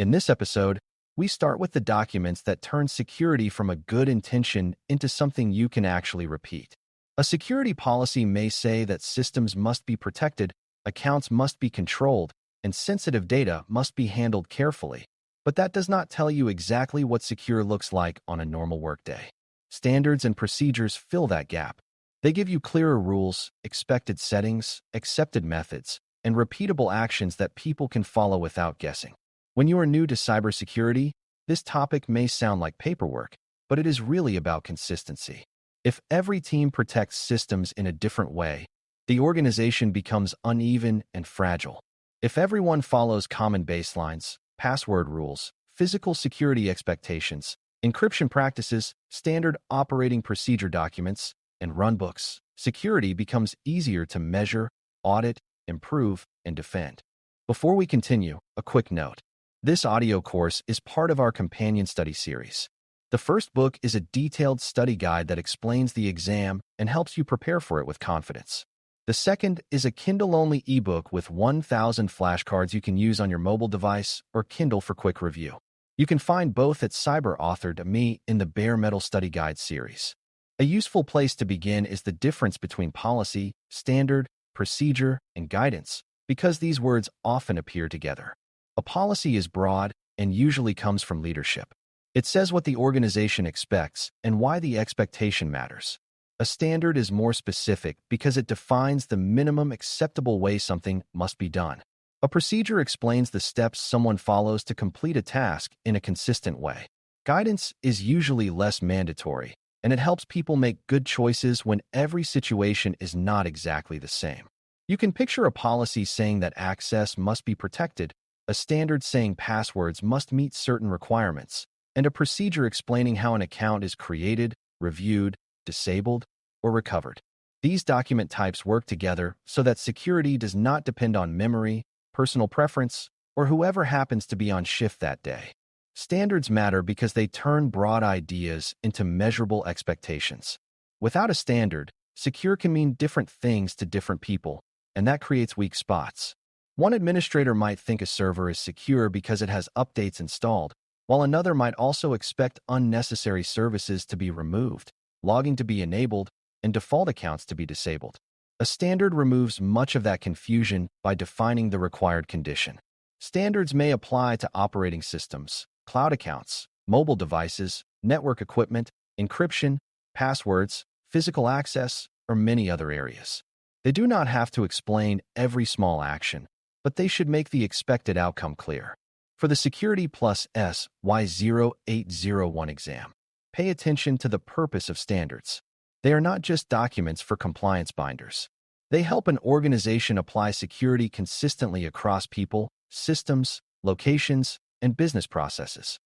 In this episode, we start with the documents that turn security from a good intention into something you can actually repeat. A security policy may say that systems must be protected, accounts must be controlled, and sensitive data must be handled carefully. But that does not tell you exactly what secure looks like on a normal workday. Standards and procedures fill that gap. They give you clearer rules, expected settings, accepted methods, and repeatable actions that people can follow without guessing. When you are new to cybersecurity, this topic may sound like paperwork, but it is really about consistency. If every team protects systems in a different way, the organization becomes uneven and fragile. If everyone follows common baselines, password rules, physical security expectations, encryption practices, standard operating procedure documents, and runbooks, security becomes easier to measure, audit, improve, and defend. Before we continue, a quick note. This audio course is part of our companion study series. The first book is a detailed study guide that explains the exam and helps you prepare for it with confidence. The second is a Kindle-only ebook with 1,000 flashcards you can use on your mobile device or Kindle for quick review. You can find both at CyberAuthor.me in the Bare Metal Study Guide series. A useful place to begin is the difference between policy, standard, procedure, and guidance, because these words often appear together. A policy is broad and usually comes from leadership. It says what the organization expects and why the expectation matters. A standard is more specific because it defines the minimum acceptable way something must be done. A procedure explains the steps someone follows to complete a task in a consistent way. Guidance is usually less mandatory, and it helps people make good choices when every situation is not exactly the same. You can picture a policy saying that access must be protected, a standard saying passwords must meet certain requirements, and a procedure explaining how an account is created, reviewed, disabled, or recovered. These document types work together so that security does not depend on memory, personal preference, or whoever happens to be on shift that day. Standards matter because they turn broad ideas into measurable expectations. Without a standard, secure can mean different things to different people, and that creates weak spots. One administrator might think a server is secure because it has updates installed, while another might also expect unnecessary services to be removed, logging to be enabled, and default accounts to be disabled. A standard removes much of that confusion by defining the required condition. Standards may apply to operating systems, cloud accounts, mobile devices, network equipment, encryption, passwords, physical access, or many other areas. They do not have to explain every small action, but they should make the expected outcome clear. For the Security Plus SY0801 exam, pay attention to the purpose of standards. They are not just documents for compliance binders. They help an organization apply security consistently across people, systems, locations, and business processes.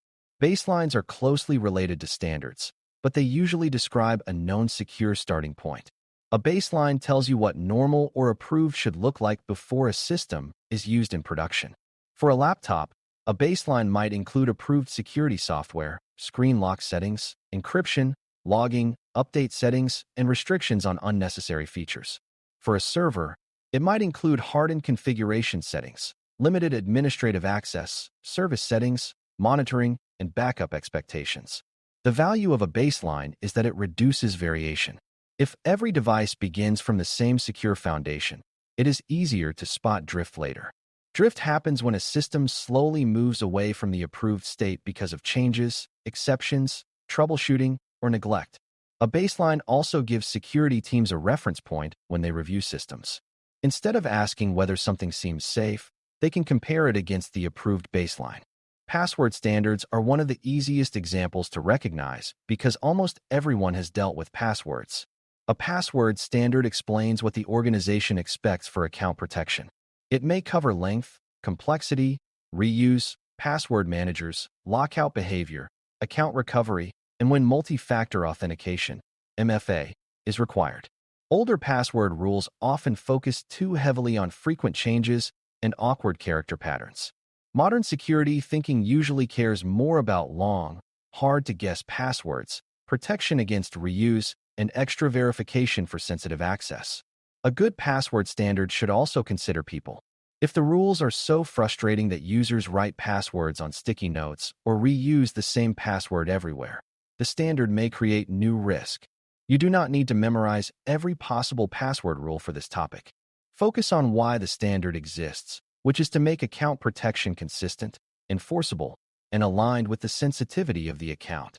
Baselines are closely related to standards, but they usually describe a known secure starting point. A baseline tells you what normal or approved should look like before a system is used in production. For a laptop, a baseline might include approved security software, screen lock settings, encryption, logging, update settings, and restrictions on unnecessary features. For a server, it might include hardened configuration settings, limited administrative access, service settings, monitoring, and backup expectations. The value of a baseline is that it reduces variation. If every device begins from the same secure foundation, it is easier to spot drift later. Drift happens when a system slowly moves away from the approved state because of changes, exceptions, troubleshooting, or neglect. A baseline also gives security teams a reference point when they review systems. Instead of asking whether something seems safe, they can compare it against the approved baseline. Password standards are one of the easiest examples to recognize because almost everyone has dealt with passwords. A password standard explains what the organization expects for account protection. It may cover length, complexity, reuse, password managers, lockout behavior, account recovery, and when multi-factor authentication, MFA, is required. Older password rules often focus too heavily on frequent changes and awkward character patterns. Modern security thinking usually cares more about long, hard-to-guess passwords, protection against reuse, and extra verification for sensitive access. A good password standard should also consider people. If the rules are so frustrating that users write passwords on sticky notes or reuse the same password everywhere, the standard may create new risk. You do not need to memorize every possible password rule for this topic. Focus on why the standard exists, which is to make account protection consistent, enforceable, and aligned with the sensitivity of the account.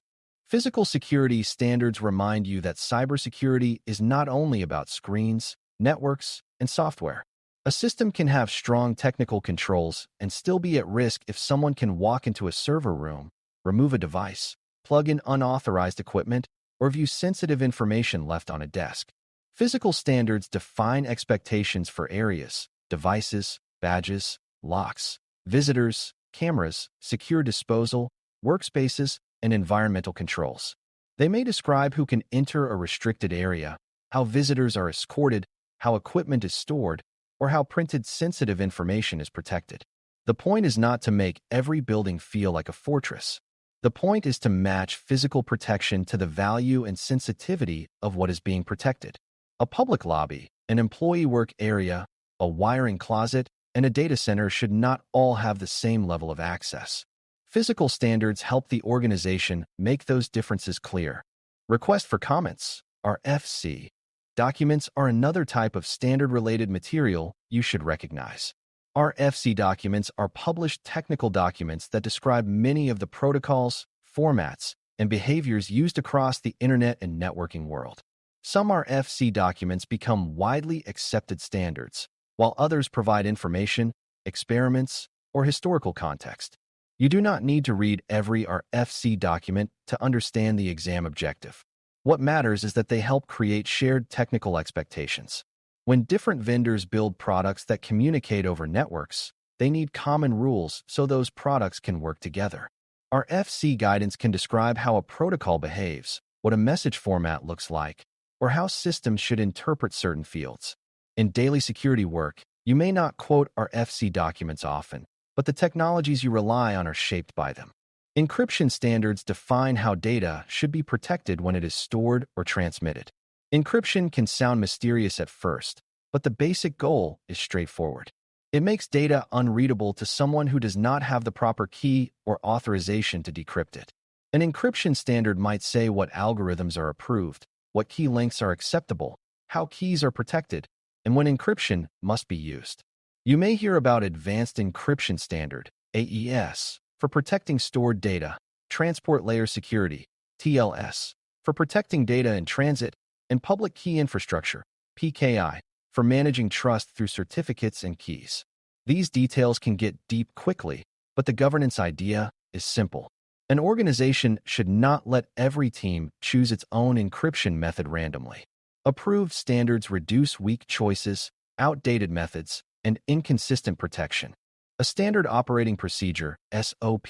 Physical security standards remind you that cybersecurity is not only about screens, networks, and software. A system can have strong technical controls and still be at risk if someone can walk into a server room, remove a device, plug in unauthorized equipment, or view sensitive information left on a desk. Physical standards define expectations for areas, devices, badges, locks, visitors, cameras, secure disposal, workspaces, and environmental controls. They may describe who can enter a restricted area, how visitors are escorted, how equipment is stored, or how printed sensitive information is protected. The point is not to make every building feel like a fortress. The point is to match physical protection to the value and sensitivity of what is being protected. A public lobby, an employee work area, a wiring closet, and a data center should not all have the same level of access. Physical standards help the organization make those differences clear. Request for comments, RFC. Documents are another type of standard-related material you should recognize. RFC documents are published technical documents that describe many of the protocols, formats, and behaviors used across the internet and networking world. Some RFC documents become widely accepted standards, while others provide information, experiments, or historical context. You do not need to read every RFC document to understand the exam objective. What matters is that they help create shared technical expectations. When different vendors build products that communicate over networks, they need common rules so those products can work together. RFC guidance can describe how a protocol behaves, what a message format looks like, or how systems should interpret certain fields. In daily security work, you may not quote RFC documents often, but the technologies you rely on are shaped by them. Encryption standards define how data should be protected when it is stored or transmitted. Encryption can sound mysterious at first, but the basic goal is straightforward. It makes data unreadable to someone who does not have the proper key or authorization to decrypt it. An encryption standard might say what algorithms are approved, what key lengths are acceptable, how keys are protected, and when encryption must be used. You may hear about Advanced Encryption Standard, AES, for protecting stored data, Transport Layer Security, TLS, for protecting data in transit, and Public Key Infrastructure, PKI, for managing trust through certificates and keys. These details can get deep quickly, but the governance idea is simple. An organization should not let every team choose its own encryption method randomly. Approved standards reduce weak choices, outdated methods, and inconsistent protection. A standard operating procedure, SOP,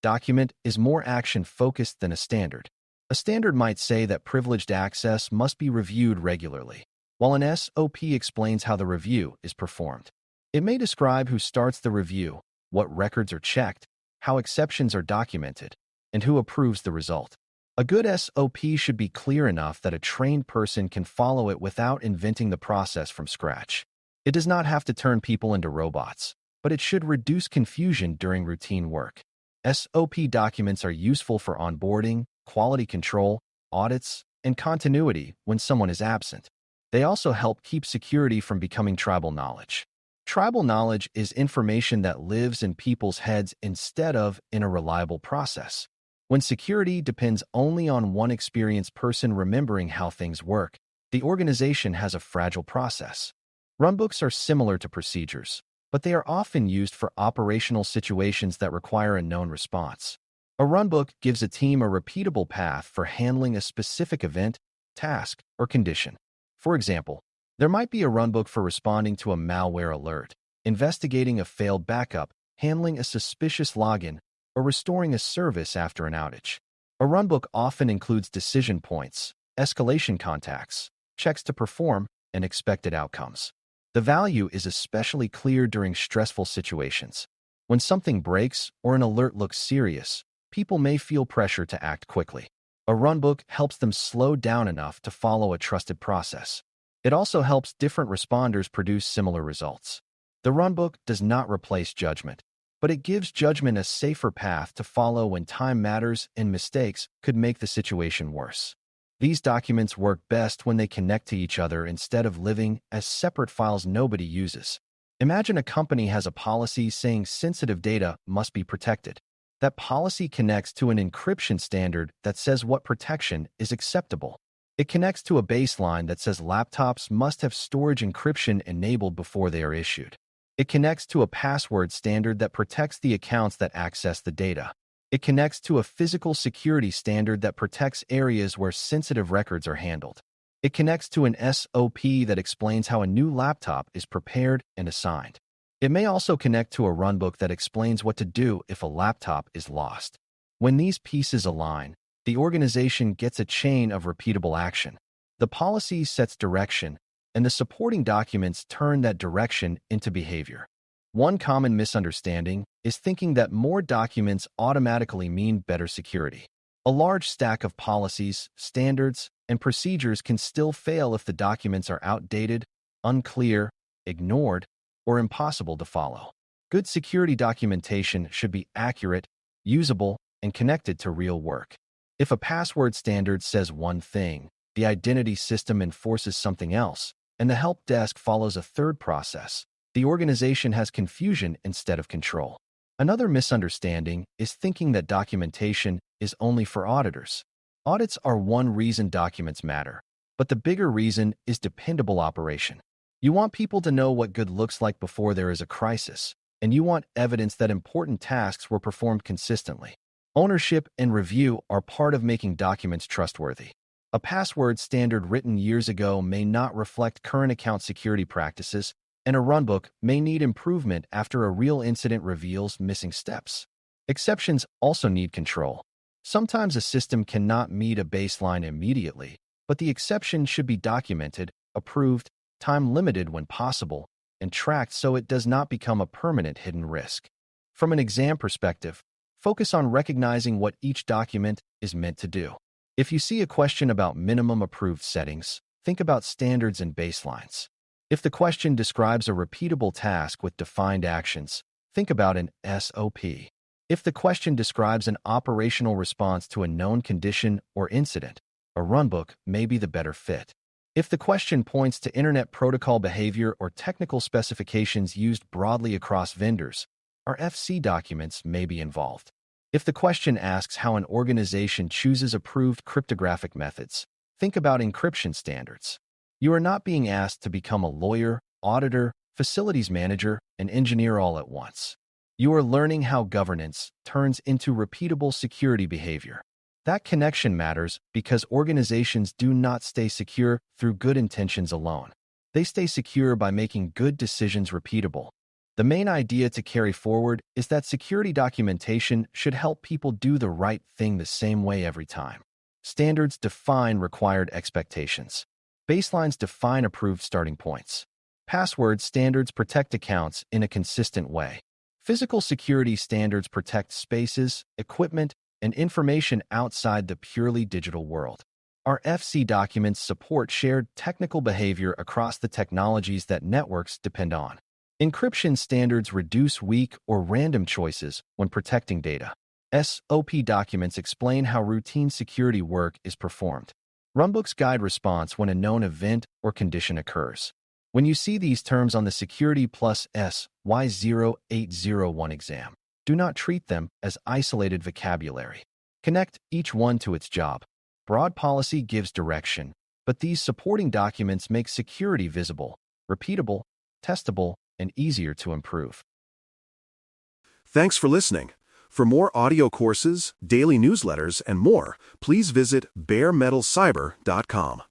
document is more action-focused than a standard. A standard might say that privileged access must be reviewed regularly, while an SOP explains how the review is performed. It may describe who starts the review, what records are checked, how exceptions are documented, and who approves the result. A good SOP should be clear enough that a trained person can follow it without inventing the process from scratch. It does not have to turn people into robots, but it should reduce confusion during routine work. SOP documents are useful for onboarding, quality control, audits, and continuity when someone is absent. They also help keep security from becoming tribal knowledge. Tribal knowledge is information that lives in people's heads instead of in a reliable process. When security depends only on one experienced person remembering how things work, the organization has a fragile process. Runbooks are similar to procedures, but they are often used for operational situations that require a known response. A runbook gives a team a repeatable path for handling a specific event, task, or condition. For example, there might be a runbook for responding to a malware alert, investigating a failed backup, handling a suspicious login, or restoring a service after an outage. A runbook often includes decision points, escalation contacts, checks to perform, and expected outcomes. The value is especially clear during stressful situations. When something breaks or an alert looks serious, people may feel pressure to act quickly. A runbook helps them slow down enough to follow a trusted process. It also helps different responders produce similar results. The runbook does not replace judgment, but it gives judgment a safer path to follow when time matters and mistakes could make the situation worse. These documents work best when they connect to each other instead of living as separate files nobody uses. Imagine a company has a policy saying sensitive data must be protected. That policy connects to an encryption standard that says what protection is acceptable. It connects to a baseline that says laptops must have storage encryption enabled before they are issued. It connects to a password standard that protects the accounts that access the data. It connects to a physical security standard that protects areas where sensitive records are handled. It connects to an SOP that explains how a new laptop is prepared and assigned. It may also connect to a runbook that explains what to do if a laptop is lost. When these pieces align, the organization gets a chain of repeatable action. The policy sets direction, and the supporting documents turn that direction into behavior. One common misunderstanding is thinking that more documents automatically mean better security. A large stack of policies, standards, and procedures can still fail if the documents are outdated, unclear, ignored, or impossible to follow. Good security documentation should be accurate, usable, and connected to real work. If a password standard says one thing, the identity system enforces something else, and the help desk follows a third process, the organization has confusion instead of control. Another misunderstanding is thinking that documentation is only for auditors. Audits are one reason documents matter, but the bigger reason is dependable operation. You want people to know what good looks like before there is a crisis, and you want evidence that important tasks were performed consistently. Ownership and review are part of making documents trustworthy. A password standard written years ago may not reflect current account security practices, and a runbook may need improvement after a real incident reveals missing steps. Exceptions also need control. Sometimes a system cannot meet a baseline immediately, but the exception should be documented, approved, time-limited when possible, and tracked so it does not become a permanent hidden risk. From an exam perspective, focus on recognizing what each document is meant to do. If you see a question about minimum approved settings, think about standards and baselines. If the question describes a repeatable task with defined actions, think about an SOP. If the question describes an operational response to a known condition or incident, a runbook may be the better fit. If the question points to Internet protocol behavior or technical specifications used broadly across vendors, RFC documents may be involved. If the question asks how an organization chooses approved cryptographic methods, think about encryption standards. You are not being asked to become a lawyer, auditor, facilities manager, and engineer all at once. You are learning how governance turns into repeatable security behavior. That connection matters because organizations do not stay secure through good intentions alone. They stay secure by making good decisions repeatable. The main idea to carry forward is that security documentation should help people do the right thing the same way every time. Standards define required expectations. Baselines define approved starting points. Password standards protect accounts in a consistent way. Physical security standards protect spaces, equipment, and information outside the purely digital world. RFC documents support shared technical behavior across the technologies that networks depend on. Encryption standards reduce weak or random choices when protecting data. SOP documents explain how routine security work is performed. Runbooks guide response when a known event or condition occurs. When you see these terms on the Security Plus SY0801 exam, do not treat them as isolated vocabulary. Connect each one to its job. Broad policy gives direction, but these supporting documents make security visible, repeatable, testable, and easier to improve. Thanks for listening. For more audio courses, daily newsletters, and more, please visit baremetalcyber.com.